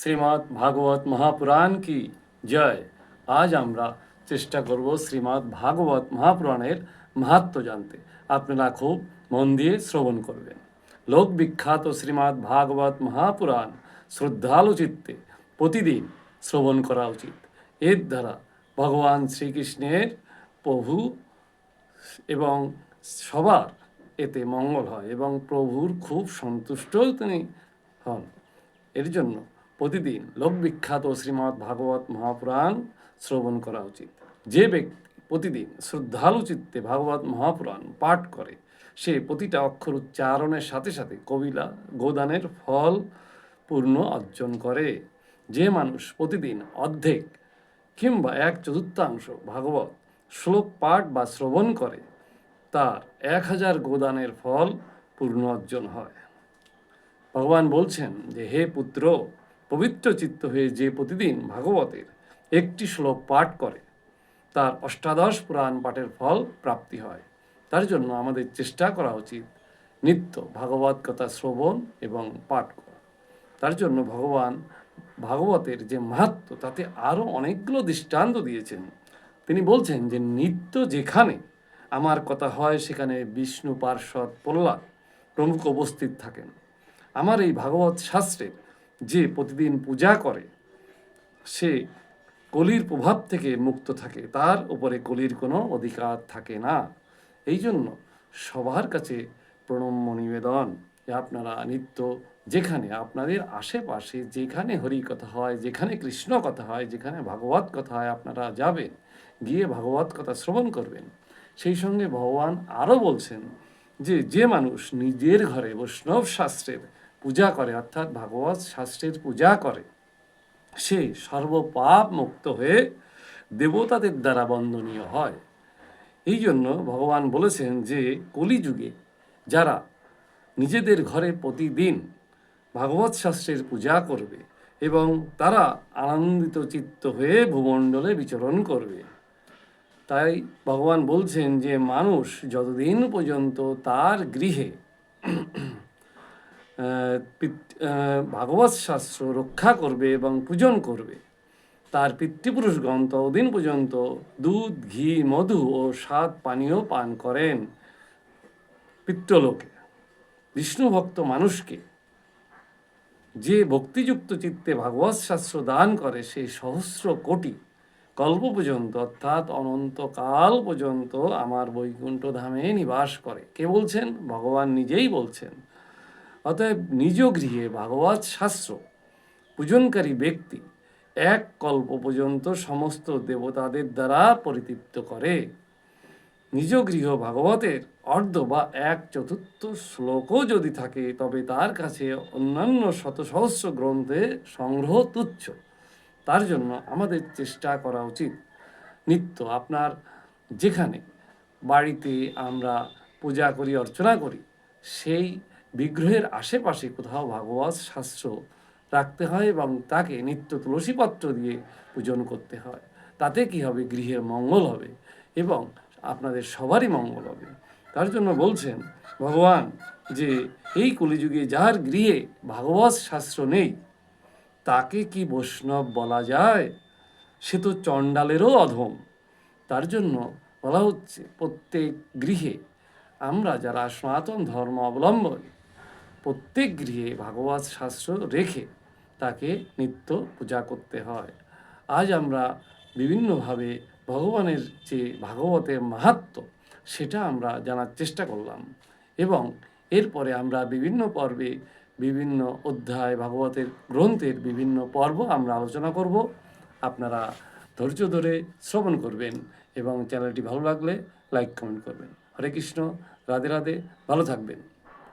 শ্রীমদ্ ভাগবত মহাপুরাণ কি জয়। আজ আমরা চেষ্টা করব শ্রীমদ্ ভাগবত মহাপুরাণের মাহাত্ম্য জানতে। আপনারা খুব মন দিয়ে শ্রবণ করবেন। লোক বিখ্যাত শ্রীমদ্ ভাগবত মহাপুরাণ শ্রদ্ধালু চিত্তে প্রতিদিন শ্রবণ করা উচিত। এর দ্বারা ভগবান শ্রীকৃষ্ণের প্রভু এবং সবার এতে মঙ্গল হয় এবং প্রভুর খুব সন্তুষ্ট তিনি হন। এর জন্য প্রতিদিন লোকবিখ্যাত শ্রীমদ্ ভাগবত মহাপুরাণ শ্রবণ করা উচিত। যে ব্যক্তি প্রতিদিন শ্রদ্ধালু চিত্তে ভাগবত মহাপুরাণ পাঠ করে, সে প্রতিটা অক্ষর উচ্চারণের সাথে সাথে কবিলা গোদানের ফল পূর্ণ অর্জন করে। যে মানুষ প্রতিদিন অর্ধেক কিংবা 1/4 ভাগবত শ্লোক পাঠ বা শ্রবণ করে, তার 1000 গোদানের ফল পূর্ণ অর্জন হয়। ভগবান বলছেন যে, হে পুত্র, পবিত্র চিত্ত হয়ে যে প্রতিদিন ভাগবতের একটি শ্লোক পাঠ করে, তার 18 পুরাণ পাঠের ফল প্রাপ্তি হয়। তার জন্য আমাদের চেষ্টা করা উচিত নিত্য ভাগবত কথা শ্রবণ এবং পাঠ করা। তার জন্য ভগবান ভাগবতের যে মাহাত্ম্য, তাতে আরও অনেকগুলো দৃষ্টান্ত দিয়েছেন। তিনি বলছেন যে, নিত্য যেখানে আমার কথা হয় সেখানে বিষ্ণু, পার্শ্বদ, প্রহ্লাদ প্রমুখ উপস্থিত থাকেন। আমার এই ভাগবত শাস্ত্রের যে প্রতিদিন পূজা করে, সে কলির প্রভাব থেকে মুক্ত থাকে, তার উপরে কলির কোনো অধিকার থাকে না। এই জন্য সবার কাছে প্রণম্য নিবেদন যে আপনারা নিত্য যেখানে আপনাদের আশেপাশে যেখানে হরি কথা হয়, যেখানে কৃষ্ণ কথা হয়, যেখানে ভাগবত কথা হয়, আপনারা যাবেন, গিয়ে ভাগবত কথা শ্রবণ করবেন। সেই সঙ্গে ভগবান আরও বলছেন যে, যে মানুষ নিজের ঘরে বৈষ্ণব শাস্ত্রের পূজা করে, অর্থাৎ ভাগবত শাস্ত্রের পূজা করে, সে সর্বপাপ মুক্ত হয়ে দেবতাদের দ্বারা বন্দনীয় হয়। এই জন্য ভগবান বলেছেন যে, কলিযুগে যারা নিজেদের ঘরে প্রতিদিন ভাগবত শাস্ত্রের পূজা করবে এবং তারা আনন্দিত চিত্ত হয়ে ভূমণ্ডলে বিচরণ করবে। তাই ভগবান বলছেন যে, মানুষ যতদিন পর্যন্ত তার গৃহে ভাগবত শাস্ত্র রক্ষা করবে এবং পূজন করবে, তার পিতৃপুরুষগণ ততদিন পর্যন্ত দুধ, ঘি, মধু ও স্বাদ পানীয় পান করেন। পিতৃলোকে বিষ্ণু ভক্ত মানুষকে যে ভক্তিযুক্ত চিত্তে ভাগবত শাস্ত্র দান করে, সেই সহস্র কোটি কল্প পর্যন্ত, অর্থাৎ অনন্তকাল পর্যন্ত আমার বৈকুণ্ঠ ধামে নিবাস করে। কে বলছেন? ভগবান নিজেই বলছেন। অতএব নিজ গৃহে ভাগবত শাস্ত্র পূজনকারী ব্যক্তি 1 কল্প পর্যন্ত সমস্ত দেবতাদের দ্বারা পরিতৃপ্ত করে। নিজ গৃহ ভাগবতের অর্ধ বা 1/4 শ্লোকও যদি থাকে, তবে তার কাছে অন্যান্য শত সহস্র গ্রন্থে সংগ্রহ তুচ্ছ। তার জন্য আমাদের চেষ্টা করা উচিত নিত্য আপনার যেখানে বাড়িতে আমরা পূজা করি, অর্চনা করি, সেই বিগ্রহের আশেপাশে কোথাও ভাগবত শাস্ত্র রাখতে হয় এবং তাকে নিত্য তুলসীপত্র দিয়ে পূজন করতে হয়। তাতে কি হবে? গৃহের মঙ্গল হবে এবং আপনাদের সবারই মঙ্গল হবে। তার জন্য বলছেন ভগবান যে, এই কলিযুগে যার গৃহে ভাগবত শাস্ত্র নেই, তাকে কি বৈষ্ণব বলা যায়? সে তো চণ্ডালেরও অধম। তার জন্য বলা হচ্ছে, প্রত্যেক গৃহে আমরা যারা সনাতন ধর্ম অবলম্বন, প্রত্যেক গৃহে ভাগবত শাস্ত্র রেখে তাকে নিত্য পূজা করতে হয়। আজ আমরা বিভিন্নভাবে ভগবানের যে ভাগবতের মাহাত্ম্য, সেটা আমরা জানার চেষ্টা করলাম এবং এরপরে আমরা বিভিন্ন পর্বে বিভিন্ন অধ্যায় ভাগবতের গ্রন্থের বিভিন্ন পর্ব আমরা আলোচনা করব। আপনারা ধৈর্য ধরে শ্রবণ করবেন এবং চ্যানেলটি ভালো লাগলে লাইক, কমেন্ট করবেন। হরে কৃষ্ণ, রাধে রাধে, ভালো থাকবেন।